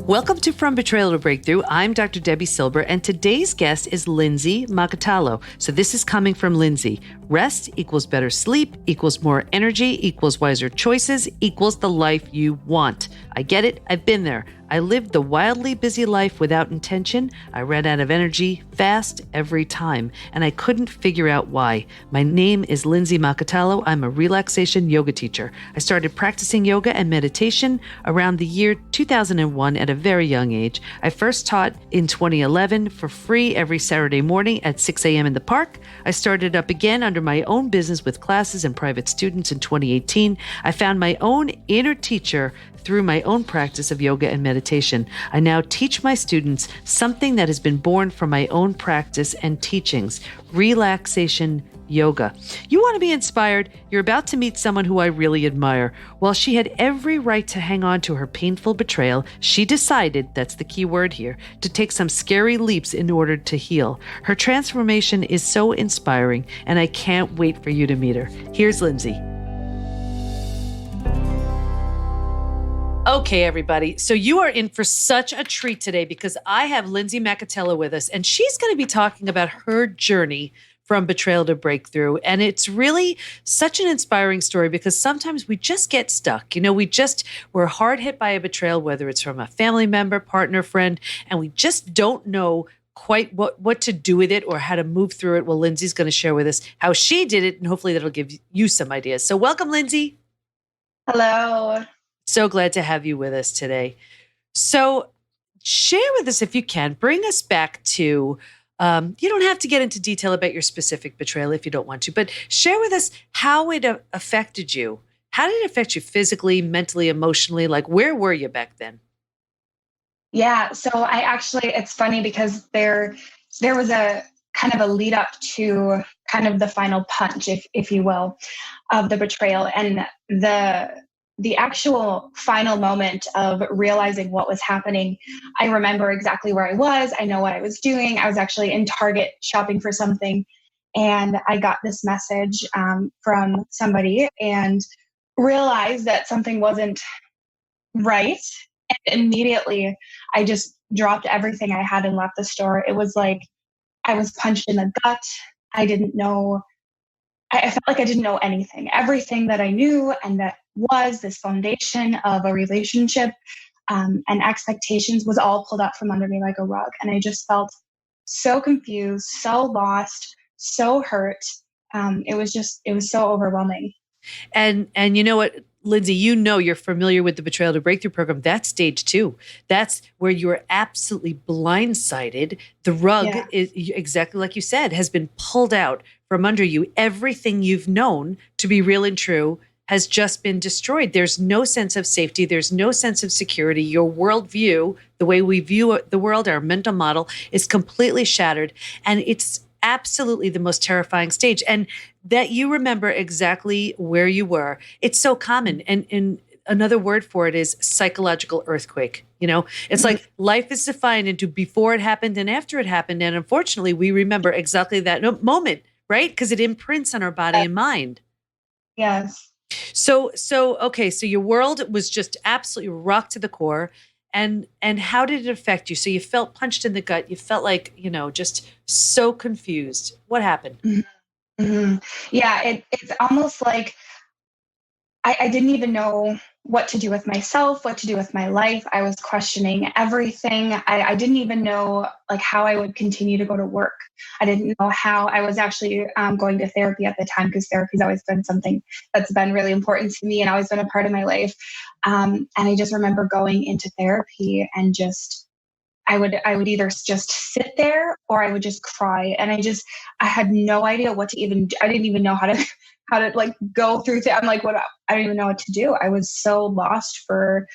Welcome to From Betrayal to Breakthrough. I'm Dr. Debi Silber, and today's guest is Lindsey Makitalo. So this is coming from Lindsey. Rest equals better sleep, equals more energy, equals wiser choices, equals the life you want. I get it. I've been there. I lived the wildly busy life without intention. I ran out of energy fast every time, and I couldn't figure out why. My name is Lindsey Makitalo. I'm a relaxation yoga teacher. I started practicing yoga and meditation around the year 2001 at a very young age. I first taught in 2011 for free every Saturday morning at 6 a.m. in the park. I started up again under my own business with classes and private students in 2018. I found my own inner teacher through my own practice of yoga and meditation. I now teach my students something that has been born from my own practice and teachings, relaxation yoga. You want to be inspired? You're about to meet someone who I really admire. While she had every right to hang on to her painful betrayal, she decided, that's the key word here, to take some scary leaps in order to heal. Her transformation is so inspiring, and I can't wait for you to meet her. Here's Lindsey. Okay, everybody. So you are in for such a treat today because I have Lindsey Makitalo with us, and she's going to be talking about her journey from betrayal to breakthrough. And it's really such an inspiring story because sometimes we just get stuck. You know, we're hard hit by a betrayal, whether it's from a family member, partner, friend, and we just don't know quite what to do with it or how to move through it. Well, Lindsey's going to share with us how she did it, and hopefully that'll give you some ideas. So welcome, Lindsey. Hello. So glad to have you with us today. So share with us, if you can, bring us back to, you don't have to get into detail about your specific betrayal if you don't want to, but share with us how it affected you. How did it affect you physically, mentally, emotionally? Like, where were you back then? Yeah, so it's funny because there was a kind of a lead up to kind of the final punch, if you will, of the betrayal. And the actual final moment of realizing what was happening, I remember exactly where I was. I know what I was doing. I was actually in Target shopping for something, and I got this message from somebody and realized that something wasn't right. And immediately, I just dropped everything I had and left the store. It was like I was punched in the gut. I didn't know. I felt like I didn't know anything. Everything that I knew and that was this foundation of a relationship and expectations was all pulled out from under me like a rug. And I just felt so confused, so lost, so hurt. It was so overwhelming. And you know what, Lindsey, you're familiar with the Betrayal to Breakthrough program. That's stage 2. That's where you're absolutely blindsided. The rug is exactly like you said, has been pulled out from under you. Everything you've known to be real and true has just been destroyed. There's no sense of safety. There's no sense of security. Your worldview, the way we view the world, our mental model is completely shattered. And it's absolutely the most terrifying stage. And that you remember exactly where you were. It's so common. And another word for it is psychological earthquake. You know, it's like life is defined into before it happened and after it happened. And unfortunately, we remember exactly that moment, right? Because it imprints on our body and mind. Yes. So okay, so your world was just absolutely rocked to the core. And how did it affect you? So you felt punched in the gut. You felt like, just so confused. What happened? Mm-hmm. Yeah, it's almost like I didn't even know what to do with myself, what to do with my life. I was questioning everything. I didn't even know like how I would continue to go to work. I didn't know how. I was actually going to therapy at the time because therapy's always been something that's been really important to me and always been a part of my life. And I just remember going into therapy and I would either just sit there or I would just cry. And I had no idea what to even do. I didn't even know how to like go through I'm like, what? I don't even know what to do. I was so lost for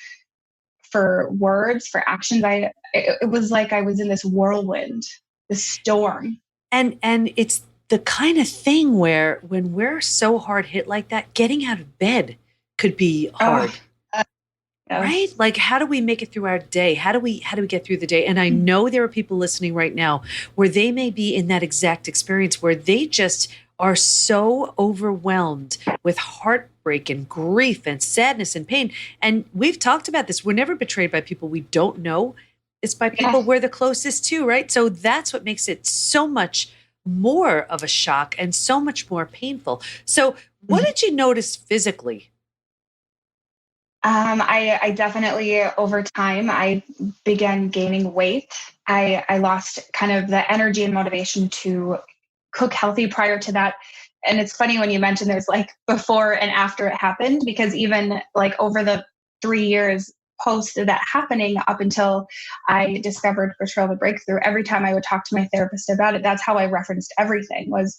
words, for actions. It was like I was in this whirlwind, this storm. And it's the kind of thing where when we're so hard hit like that, getting out of bed could be hard. Right? Like, how do we make it through our day? How do we get through the day? And I know there are people listening right now where they may be in that exact experience where they just are so overwhelmed with heartbreak and grief and sadness and pain. And we've talked about this. We're never betrayed by people we don't know. It's by people Yeah. we're the closest to, right? So that's what makes it so much more of a shock and so much more painful. So what did you notice physically? I definitely, over time, I began gaining weight. I lost kind of the energy and motivation to cook healthy prior to that. And it's funny when you mentioned there's like before and after it happened, because even like over the 3 years post that happening up until I discovered Betrayal the Breakthrough, every time I would talk to my therapist about it, that's how I referenced everything was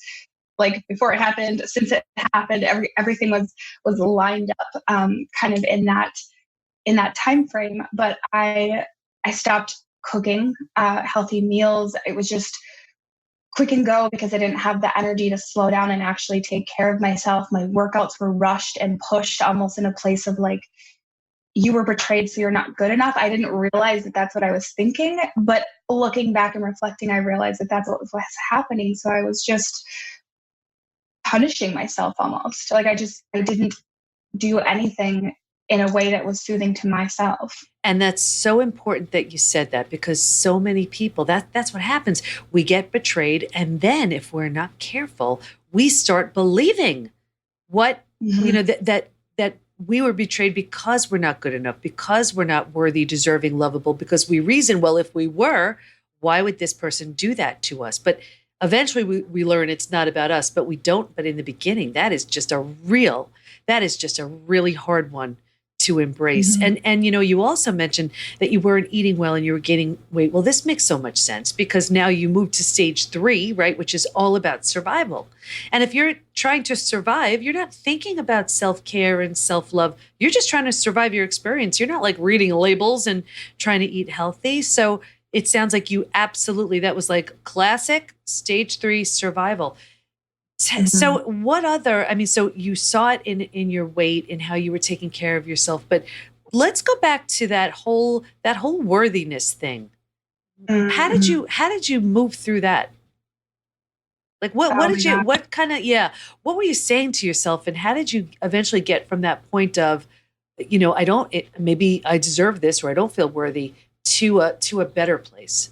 like before it happened, since it happened, everything was lined up kind of in that time frame. But I stopped cooking healthy meals. It was just quick and go because I didn't have the energy to slow down and actually take care of myself. My workouts were rushed and pushed almost in a place of like, you were betrayed, so you're not good enough. I didn't realize that that's what I was thinking. But looking back and reflecting, I realized that that's what was happening. So I was just punishing myself almost. Like I didn't do anything in a way that was soothing to myself. And that's so important that you said that, because so many people, that's what happens. We get betrayed, and then if we're not careful, we start believing what, Mm-hmm. that we were betrayed because we're not good enough, because we're not worthy, deserving, lovable, because we reason, well, if we were, why would this person do that to us? But eventually we learn it's not about us, but we don't. But in the beginning, that is just a really hard one to embrace. Mm-hmm. And you also mentioned that you weren't eating well and you were gaining weight. Well, this makes so much sense because now you move to stage 3, right, which is all about survival. And if you're trying to survive, you're not thinking about self-care and self-love. You're just trying to survive your experience. You're not like reading labels and trying to eat healthy. So it sounds like you absolutely, that was like classic stage 3 survival. Mm-hmm. So what other, I mean, so you saw it in your weight and how you were taking care of yourself, but let's go back to that whole worthiness thing. Mm-hmm. How did you move through that? Like what Oh did my you, God. what kind of, yeah, what were you saying to yourself, and how did you eventually get from that point of, I don't, maybe I deserve this, or I don't feel worthy, to a better place?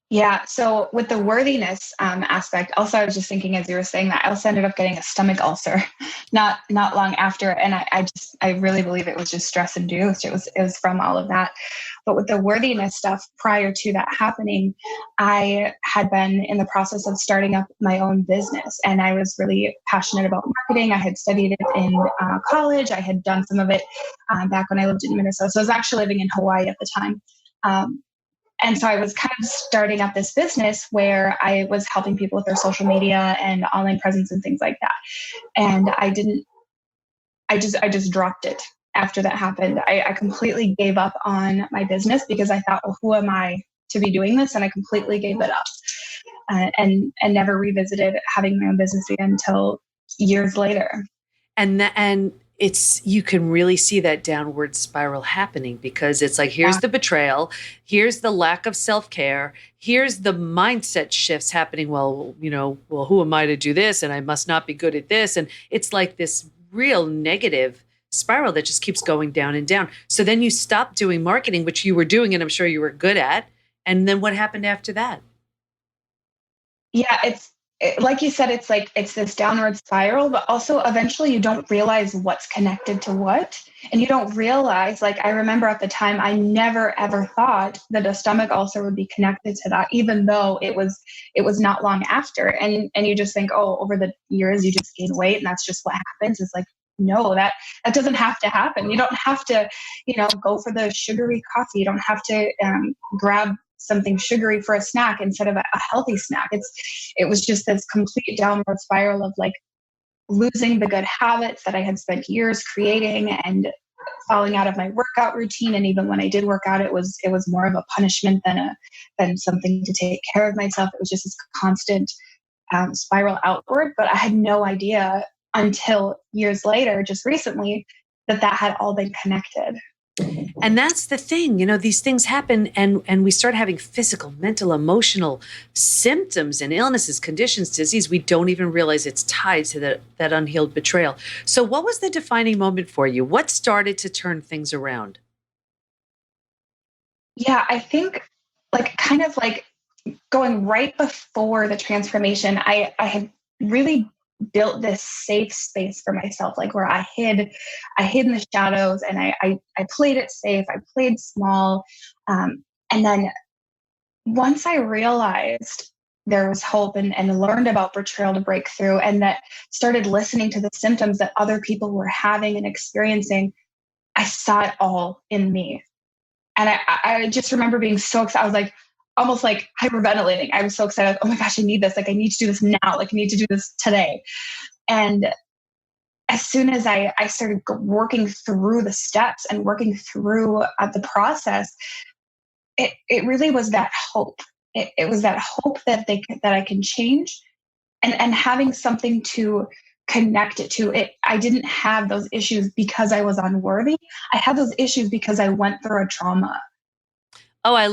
Yeah. So with the worthiness aspect, also I was just thinking as you were saying that, I also ended up getting a stomach ulcer, not long after, and I really believe it was just stress induced. It was from all of that. But with the worthiness stuff, prior to that happening, I had been in the process of starting up my own business, and I was really passionate about marketing. I had studied it in college. I had done some of it back when I lived in Minnesota. So I was actually living in Hawaii at the time. Um, and so I was kind of starting up this business where I was helping people with their social media and online presence and things like that. And I just dropped it after that happened. I completely gave up on my business because I thought, well, who am I to be doing this? And I completely gave it up and never revisited having my own business again until years later. And it's, you can really see that downward spiral happening, because it's like, Yeah. here's the betrayal, here's the lack of self-care, here's the mindset shifts happening. Well, who am I to do this, and I must not be good at this, and it's like this real negative spiral that just keeps going down and down. So then you stop doing marketing, which you were doing and I'm sure you were good at, and then what happened after that? Yeah, like you said, it's like it's this downward spiral, but also eventually you don't realize what's connected to what. And you don't realize, like, I remember at the time, I never ever thought that a stomach ulcer would be connected to that, even though it was not long after. And you just think, oh, over the years you just gain weight and that's just what happens. It's like, no, that doesn't have to happen. You don't have to, go for the sugary coffee. You don't have to grab something sugary for a snack instead of a healthy snack. It was just this complete downward spiral of like losing the good habits that I had spent years creating and falling out of my workout routine. And even when I did work out, it was more of a punishment than something to take care of myself. It was just this constant spiral outward. But I had no idea until years later, just recently, that had all been connected. And that's the thing, these things happen and we start having physical, mental, emotional symptoms and illnesses, conditions, disease. We don't even realize it's tied to that unhealed betrayal. So what was the defining moment for you? What started to turn things around? Yeah, I think kind of like going right before the transformation, I had really built this safe space for myself, like where I hid in the shadows, and I played it safe. I played small. And then once I realized there was hope and learned about betrayal to break through, and that started listening to the symptoms that other people were having and experiencing, I saw it all in me. And I just remember being so excited. I was like, almost like hyperventilating. I was so excited. Like, oh my gosh, I need this. Like, I need to do this now. Like, I need to do this today. And as soon as I started working through the steps and working through the process, it really was that hope. It was that hope that that I can change, and having something to connect it to. I didn't have those issues because I was unworthy. I had those issues because I went through a trauma. Oh, I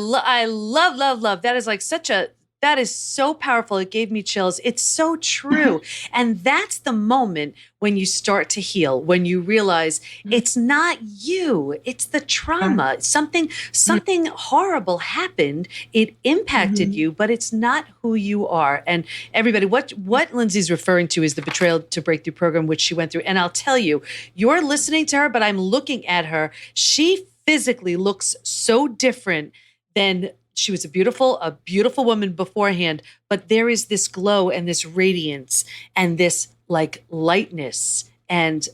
love, love, love. That is so powerful. It gave me chills. It's so true. And that's the moment when you start to heal, when you realize it's not you, it's the trauma. Something horrible happened. It impacted you, but it's not who you are. And everybody, what Lindsey's referring to is the Betrayal to Breakthrough program, which she went through. And I'll tell you, you're listening to her, but I'm looking at her. She physically looks so different than she was a beautiful woman beforehand, but there is this glow and this radiance and this like lightness and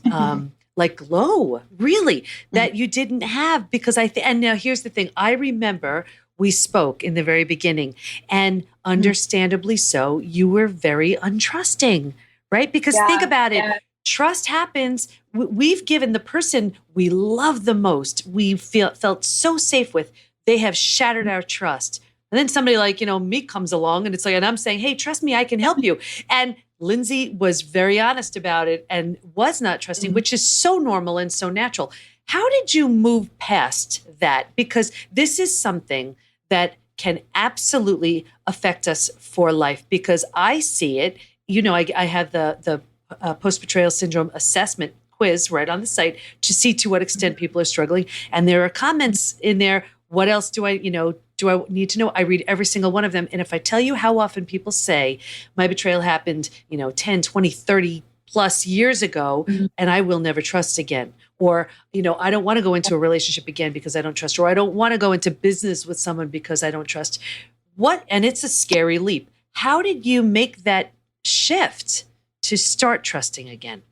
like glow, really, that you didn't have because and now here's the thing. I remember we spoke in the very beginning, and understandably so, you were very untrusting, right? Because think about it. Trust happens. We've given the person we love the most, we felt so safe with, they have shattered our trust. And then somebody like, me comes along and it's like, and I'm saying, hey, trust me, I can help you. And Lindsey was very honest about it and was not trusting, which is so normal and so natural. How did you move past that? Because this is something that can absolutely affect us for life, because I see it. I have the post-betrayal syndrome assessment quiz right on the site to see to what extent people are struggling. And there are comments in there. What else do I need to know? I read every single one of them. And if I tell you how often people say my betrayal happened, 10, 20, 30 plus years ago, and I will never trust again. Or, I don't want to go into a relationship again because I don't trust, or I don't want to go into business with someone because I don't trust. And it's a scary leap. How did you make that shift to start trusting again?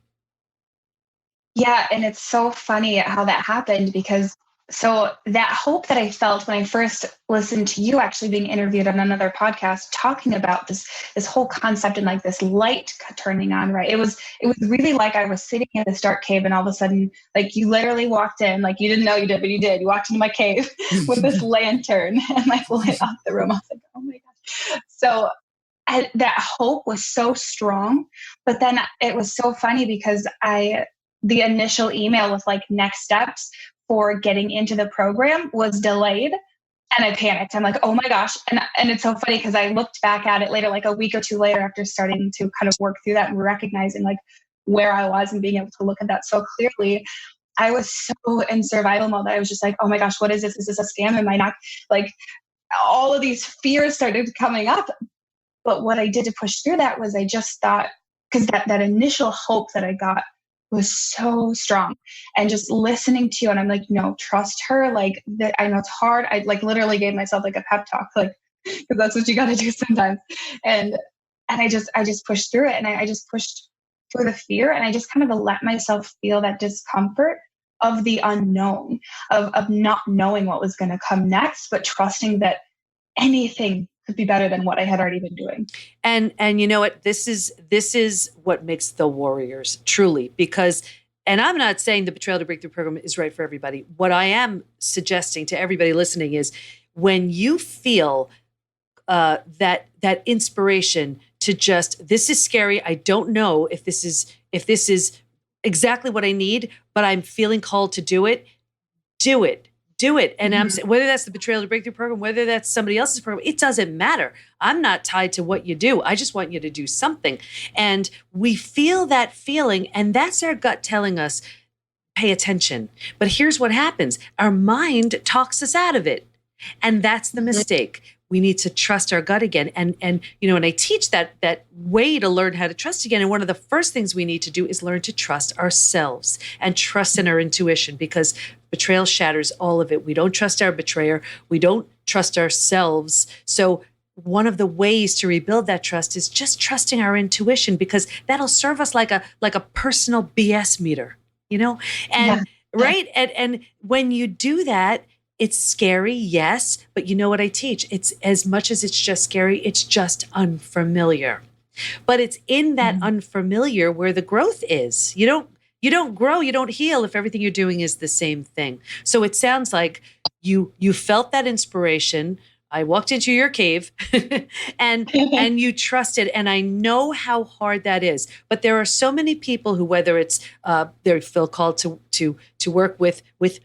Yeah, and it's so funny how that happened, because so that hope that I felt when I first listened to you actually being interviewed on another podcast talking about this whole concept and like this light turning on, right? It was really like I was sitting in this dark cave, and all of a sudden, like, you literally walked in, like you didn't know you did, but you did. You walked into my cave with this lantern and like lit up the room. I was like, oh my gosh. So that hope was so strong, but then it was so funny because the initial email with like next steps for getting into the program was delayed, and I panicked. I'm like, oh my gosh. And it's so funny because I looked back at it later, like a week or two later, after starting to kind of work through that and recognizing like where I was and being able to look at that so clearly. I was so in survival mode that I was just like, oh my gosh, what is this? Is this a scam? Am I not, like, all of these fears started coming up. But what I did to push through that was I just thought, because that initial hope that I got was so strong, and just listening to you, and I'm like, no, trust her. Like, that, I know it's hard. I like literally gave myself like a pep talk, like, because that's what you got to do sometimes. And I just pushed through it, and I just pushed through the fear, and I just kind of let myself feel that discomfort of the unknown, of not knowing what was going to come next, but trusting that anything could be better than what I had already been doing. And you know what? This is what makes the warriors, truly, because, and I'm not saying the Betrayal to Breakthrough program is right for everybody. What I am suggesting to everybody listening is, when you feel that inspiration to just, this is scary. I don't know if this is exactly what I need, but I'm feeling called to do it. do it. Do it. And I'm Mhm. saying, whether that's the Betrayal to Breakthrough program, whether that's somebody else's program, it doesn't matter. I'm not tied to what you do. I just want you to do something. And we feel that feeling, and that's our gut telling us, pay attention. But here's what happens. Our mind talks us out of it. And that's the Mhm. mistake. We need to trust our gut again. And and I teach that way to learn how to trust again. And one of the first things we need to do is learn to trust ourselves and trust in our intuition, because betrayal shatters all of it. We don't trust our betrayer. We don't trust ourselves. So one of the ways to rebuild that trust is just trusting our intuition, because that'll serve us like a personal BS meter, Yeah. and right. And when you do that, it's scary, yes, but you know what I teach? It's, as much as it's just scary, it's just unfamiliar. But it's in that Mhm. unfamiliar where the growth is. You don't grow, you don't heal if everything you're doing is the same thing. So it sounds like you felt that inspiration. I walked into your cave and you trusted, and I know how hard that is. But there are so many people who, whether it's they feel called to work with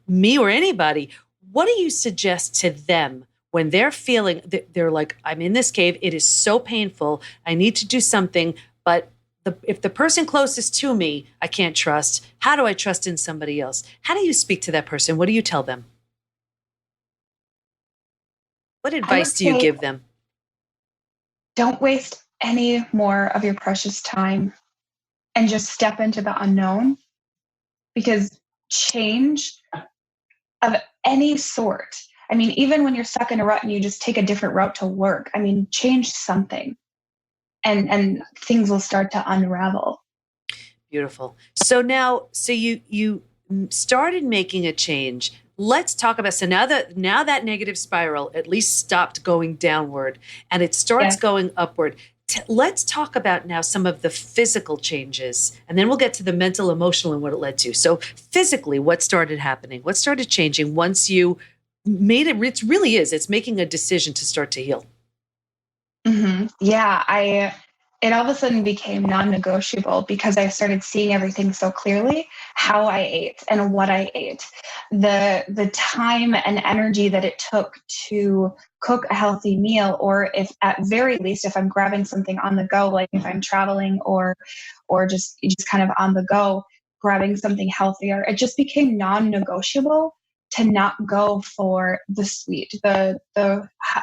me or anybody, what do you suggest to them when they're feeling they're like, I'm in this cave, it is so painful, I need to do something, but if the person closest to me I can't trust, how do I trust in somebody else? How do you speak to that person? What do you tell them? What I would advice do you say give them? don't waste any more of your precious time and just step into the unknown, because change of any sort, I mean, even when you're stuck in a rut and you just take a different route to work, I mean, change something and things will start to unravel. Beautiful. So now, so you started making a change. Let's talk about, so now that negative spiral at least stopped going downward and it starts Yes. going upward. Let's talk about now some of the physical changes, and then we'll get to the mental, emotional, and what it led to. So physically, what started happening? What started changing once you made it? It really is. It's making a decision to start to heal. Yeah, it all of a sudden became non-negotiable because I started seeing everything so clearly, how I ate and what I ate. The time and energy that it took to cook a healthy meal, or if at very least if I'm grabbing something on the go, like if I'm traveling or just kind of on the go, grabbing something healthier, it just became non-negotiable to not go for the sweet, the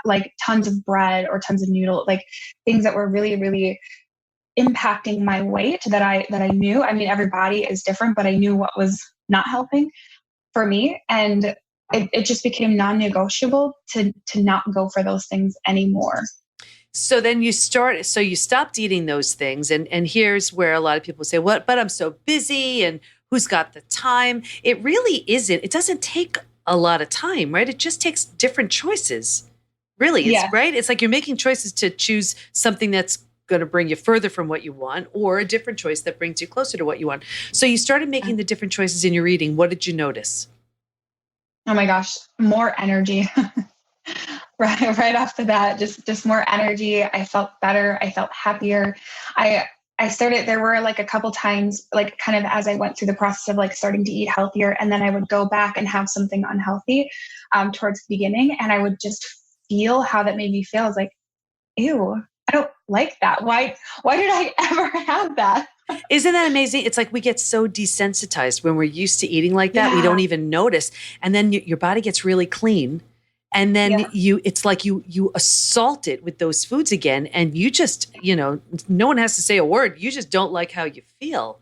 like tons of bread or tons of noodle, like things that were really, really impacting my weight that I knew. I mean, every body is different, but I knew what was not helping for me. And it just became non-negotiable to not go for those things anymore. So then so you stopped eating those things. And here's where a lot of people say, what, but I'm so busy and who's got the time? It really isn't. It doesn't take a lot of time, right? It just takes different choices. Really, it's Yeah. right. It's like you're making choices to choose something that's going to bring you further from what you want, or a different choice that brings you closer to what you want. So you started making the different choices in your eating. What did you notice? Oh my gosh, more energy. Right off the bat, just more energy. I felt better. I felt happier. I I started, there were like a couple times, like kind of as I went through the process of like starting to eat healthier, and then I would go back and have something unhealthy towards the beginning, and I would just feel how that made me feel. I was like, ew, I don't like that. Why did I ever have that? Isn't that amazing? It's like we get so desensitized when we're used to eating like that. We Yeah. don't even notice. And then your body gets really clean. And then Yeah. it's like you assault it with those foods again. And you just, no one has to say a word. You just don't like how you feel.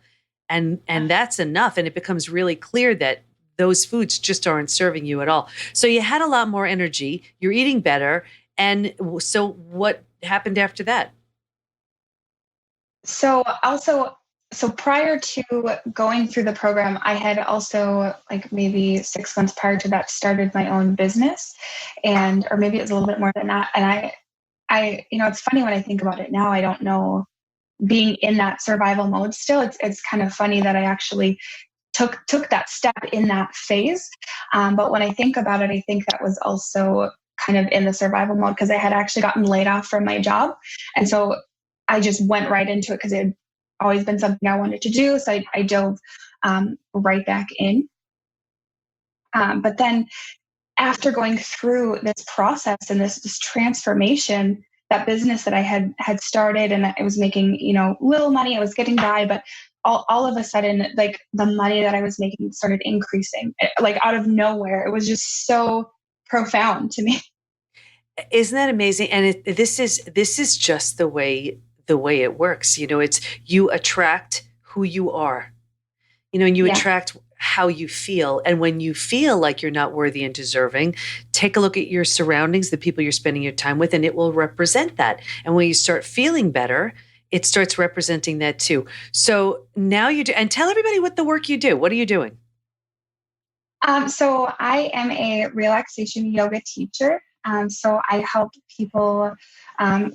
And that's enough. And it becomes really clear that those foods just aren't serving you at all. So you had a lot more energy. You're eating better. And so what happened after that? So also, so prior to going through the program, I had also like maybe 6 months prior to that started my own business, and or maybe it was a little bit more than that. And it's funny when I think about it now. I don't know, being in that survival mode still. It's kind of funny that I actually took that step in that phase. But when I think about it, I think that was also kind of in the survival mode because I had actually gotten laid off from my job. And so I just went right into it because it had always been something I wanted to do. So I dove right back in. But then after going through this process and this transformation, that business that I had started and I was making, little money, I was getting by, but all of a sudden, like the money that I was making started increasing, like out of nowhere. It was just so profound to me. Isn't that amazing? And this is just the way it works. It's you attract who you are. And you Yeah. attract how you feel. And when you feel like you're not worthy and deserving, take a look at your surroundings, the people you're spending your time with, and it will represent that. And when you start feeling better, it starts representing that too. So now you do, and tell everybody what the work you do. What are you doing? So I am a relaxation yoga teacher. So I help people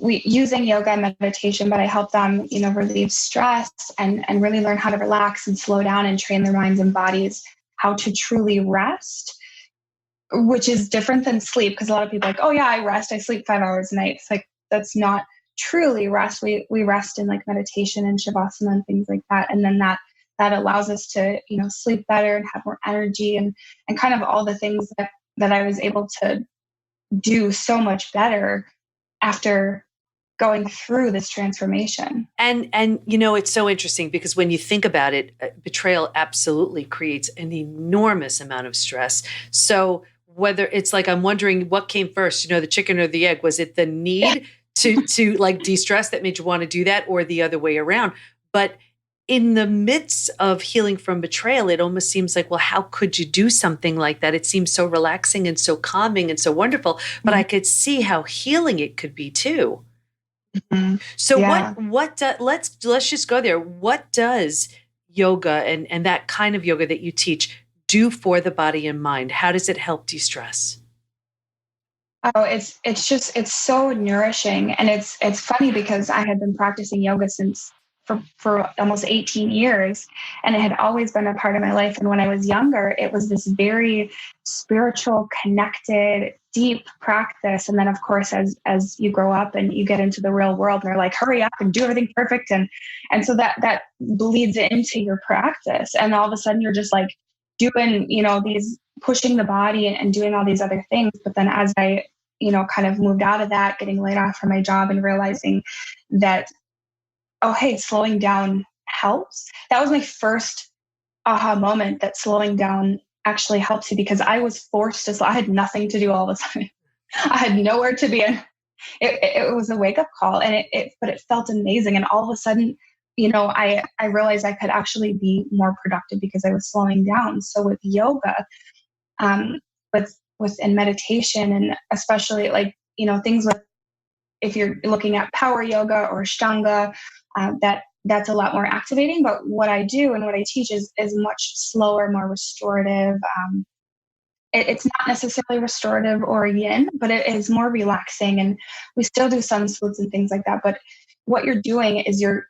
using yoga and meditation, but I help them, relieve stress and really learn how to relax and slow down and train their minds and bodies how to truly rest, which is different than sleep. Because a lot of people are like, oh yeah, I rest. I sleep 5 hours a night. It's like, that's not truly rest. We rest in like meditation and shavasana and things like that. And then that allows us to, sleep better and have more energy and kind of all the things that I was able to do so much better after going through this transformation. And it's so interesting because when you think about it, betrayal absolutely creates an enormous amount of stress. So whether it's like, I'm wondering what came first, the chicken or the egg. Was it the need to like de-stress that made you want to do that, or the other way around? But in the midst of healing from betrayal, it almost seems like, well, how could you do something like that? It seems so relaxing and so calming and so wonderful, but I could see how healing it could be too. Mm-hmm. So Yeah. let's just go there. What does yoga and that kind of yoga that you teach do for the body and mind? How does it help de-stress? Oh, it's so nourishing. And it's funny because I had been practicing yoga for almost 18 years, and it had always been a part of my life. And when I was younger, it was this very spiritual, connected, deep practice. And then of course, as you grow up and you get into the real world, and they're like, hurry up and do everything perfect. And so that bleeds into your practice. And all of a sudden you're just like doing, these pushing the body and doing all these other things. But then as I, kind of moved out of that, getting laid off from my job and realizing that, oh, hey, slowing down helps. That was my first aha moment, that slowing down actually helps you, because I was forced to slow. I had nothing to do all of a sudden. I had nowhere to be. And it was a wake up call, and but it felt amazing. And all of a sudden, I realized I could actually be more productive because I was slowing down. So with yoga, um, within meditation, and especially like, things with, if you're looking at power yoga or Ashtanga, that's a lot more activating. But what I do and what I teach is much slower, more restorative. It's not necessarily restorative or yin, but it is more relaxing. And we still do sun splits and things like that. But what you're doing is you're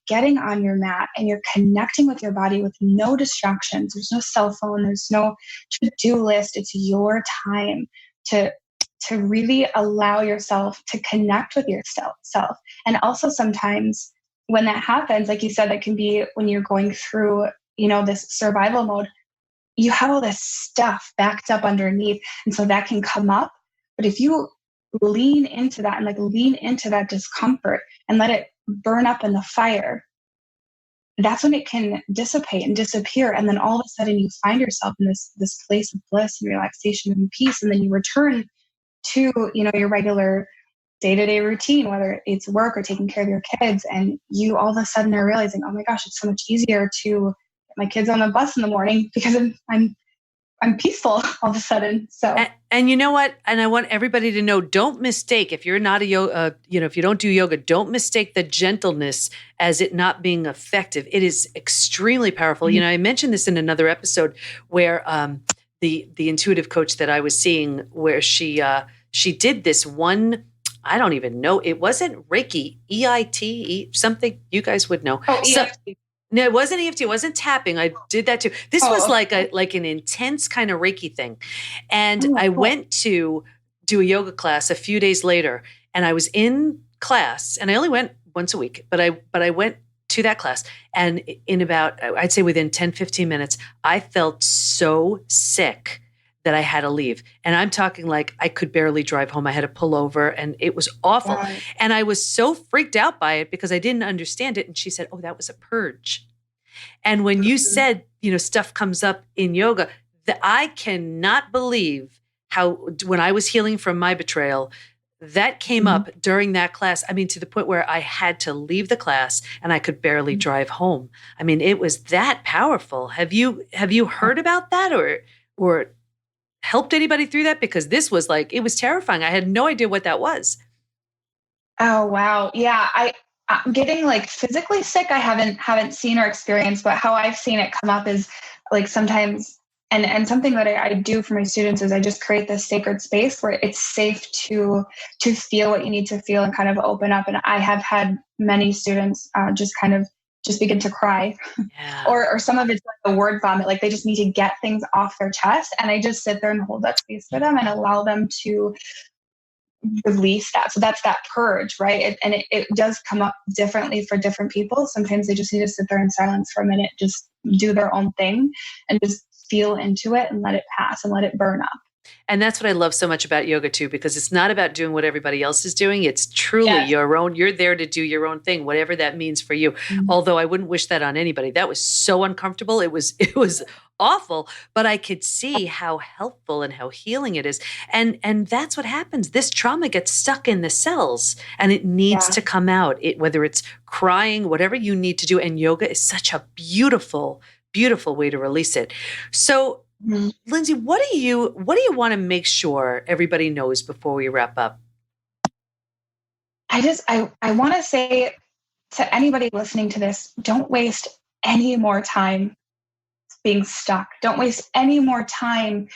getting on your mat and you're connecting with your body with no distractions. There's no cell phone. There's no to-do list. It's your time to really allow yourself to connect with yourself. And also sometimes when that happens, like you said, that can be when you're going through, this survival mode, you have all this stuff backed up underneath. And so that can come up. But if you lean into that and like lean into that discomfort and let it burn up in the fire, that's when it can dissipate and disappear. And then all of a sudden you find yourself in this place of bliss and relaxation and peace. And then you return to, your regular day-to-day routine, whether it's work or taking care of your kids. And you all of a sudden are realizing, oh my gosh, it's so much easier to get my kids on the bus in the morning because I'm peaceful all of a sudden. So, and you know what? And I want everybody to know, don't mistake, if you're not a yoga, if you don't do yoga, don't mistake the gentleness as it not being effective. It is extremely powerful. Mm-hmm. I mentioned this in another episode where the intuitive coach that I was seeing, where she did this one, I don't even know, it wasn't Reiki, EIT, something you guys would know. Oh, EFT. No, it wasn't EFT. It wasn't tapping. I did that too. This was like an intense kind of Reiki thing. And I went to do a yoga class a few days later, and I was in class, and I only went once a week, but I went to that class, and in about, I'd say within 10, 15 minutes, I felt so sick that I had to leave. And I'm talking like I could barely drive home. I had to pull over and it was awful. Right. And I was so freaked out by it because I didn't understand it. And she said, oh, that was a purge. And when you said, stuff comes up in yoga, that I cannot believe how when I was healing from my betrayal, that came up during that class. I mean, to the point where I had to leave the class and I could barely drive home. I mean, it was that powerful. Have you heard about that or helped anybody through that? Because this was it was terrifying. I had no idea what that was. Oh, wow. Yeah. I'm getting physically sick. I haven't seen or experienced, but how I've seen it come up is sometimes, and something that I do for my students is I just create this sacred space where it's safe to feel what you need to feel and kind of open up. And I have had many students just begin to cry. Yeah. or some of it's like a word vomit, they just need to get things off their chest. And I just sit there and hold that space for them and allow them to release that. So that's that purge, right? It does come up differently for different people. Sometimes they just need to sit there in silence for a minute, just do their own thing and just feel into it and let it pass and let it burn up. And that's what I love so much about yoga too, because it's not about doing what everybody else is doing. It's truly your own. You're there to do your own thing, whatever that means for you. Mm-hmm. Although I wouldn't wish that on anybody. That was so uncomfortable. It was awful, but I could see how helpful and how healing it is. And that's what happens. This trauma gets stuck in the cells and it needs to come out. Whether it's crying, whatever you need to do. And yoga is such a beautiful, beautiful way to release it. So Lindsey, what do you want to make sure everybody knows before we wrap up? I want to say to anybody listening to this, don't waste any more time being stuck. Don't waste any more time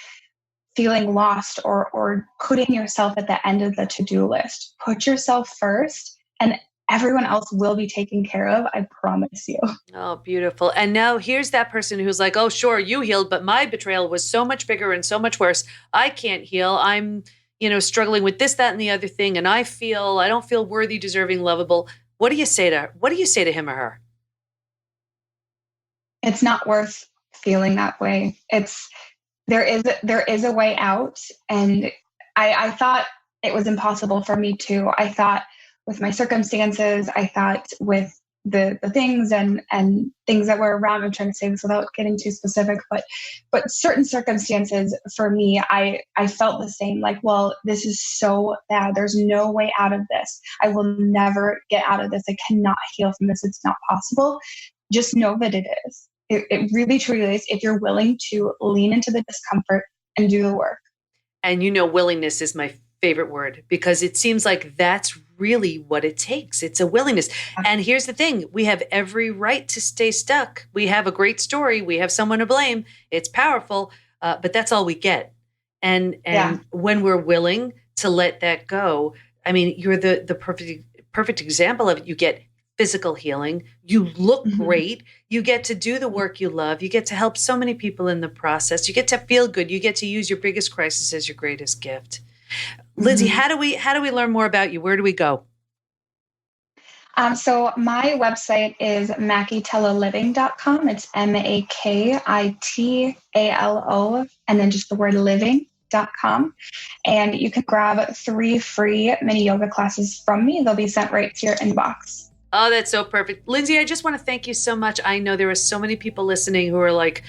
feeling lost or putting yourself at the end of the to-do list. Put yourself first and everyone else will be taken care of. I promise you. Oh, beautiful. And now here's that person who's like, oh, sure, you healed, but my betrayal was so much bigger and so much worse. I can't heal. I'm, struggling with this, that, and the other thing. And I don't feel worthy, deserving, lovable. What do you say to him or her? It's not worth feeling that way. There is a way out. And I thought it was impossible for me too. I thought with my circumstances, I thought with the things and things that were around, I'm trying to say this without getting too specific, but certain circumstances for me, I felt the same, well, this is so bad. There's no way out of this. I will never get out of this. I cannot heal from this. It's not possible. Just know that it is. It really, truly is if you're willing to lean into the discomfort and do the work. And willingness is my favorite word because it seems like that's really what it takes. It's a willingness. And here's the thing. We have every right to stay stuck. We have a great story. We have someone to blame. It's powerful, but that's all we get. And when we're willing to let that go, I mean, you're the perfect example of it. You get physical healing. You look great. You get to do the work you love. You get to help so many people in the process. You get to feel good. You get to use your biggest crisis as your greatest gift. Lindsey, how do we learn more about you? Where do we go? So my website is makitaloliving.com. It's MAKITALO and then just the word living.com. And you can grab 3 free mini yoga classes from me. They'll be sent right to your inbox. Oh, that's so perfect. Lindsey, I just want to thank you so much. I know there are so many people listening who are like,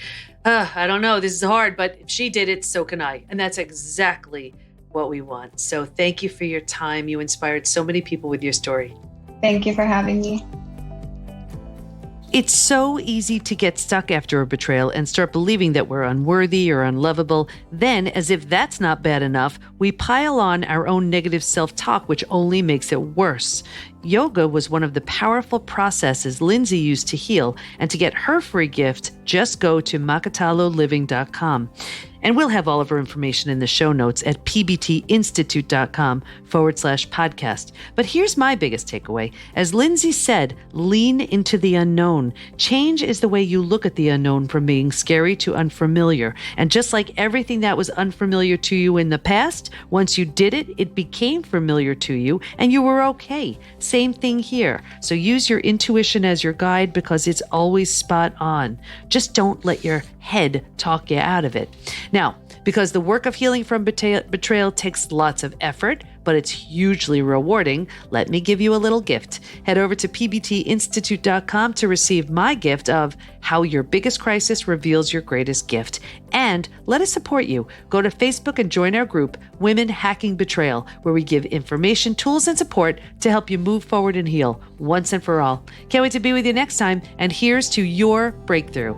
I don't know, this is hard, but if she did it, so can I. And that's exactly what we want. So thank you for your time. You inspired so many people with your story. Thank you for having me. It's so easy to get stuck after a betrayal and start believing that we're unworthy or unlovable. Then, as if that's not bad enough, we pile on our own negative self-talk, which only makes it worse. Yoga was one of the powerful processes Lindsey used to heal, and to get her free gift, just go to makitaloliving.com. And we'll have all of her information in the show notes at pbtinstitute.com/podcast. But here's my biggest takeaway. As Lindsey said, lean into the unknown. Change is the way you look at the unknown from being scary to unfamiliar. And just like everything that was unfamiliar to you in the past, once you did it, it became familiar to you and you were okay. Same thing here. So use your intuition as your guide because it's always spot on. Just don't let your head talk you out of it. Now, Because the work of healing from betrayal takes lots of effort, but it's hugely rewarding, let me give you a little gift. Head over to pbtinstitute.com to receive my gift of How Your Biggest Crisis Reveals Your Greatest Gift. And let us support you. Go to Facebook and join our group, Women Hacking Betrayal, where we give information, tools, and support to help you move forward and heal once and for all. Can't wait to be with you next time. And here's to your breakthrough.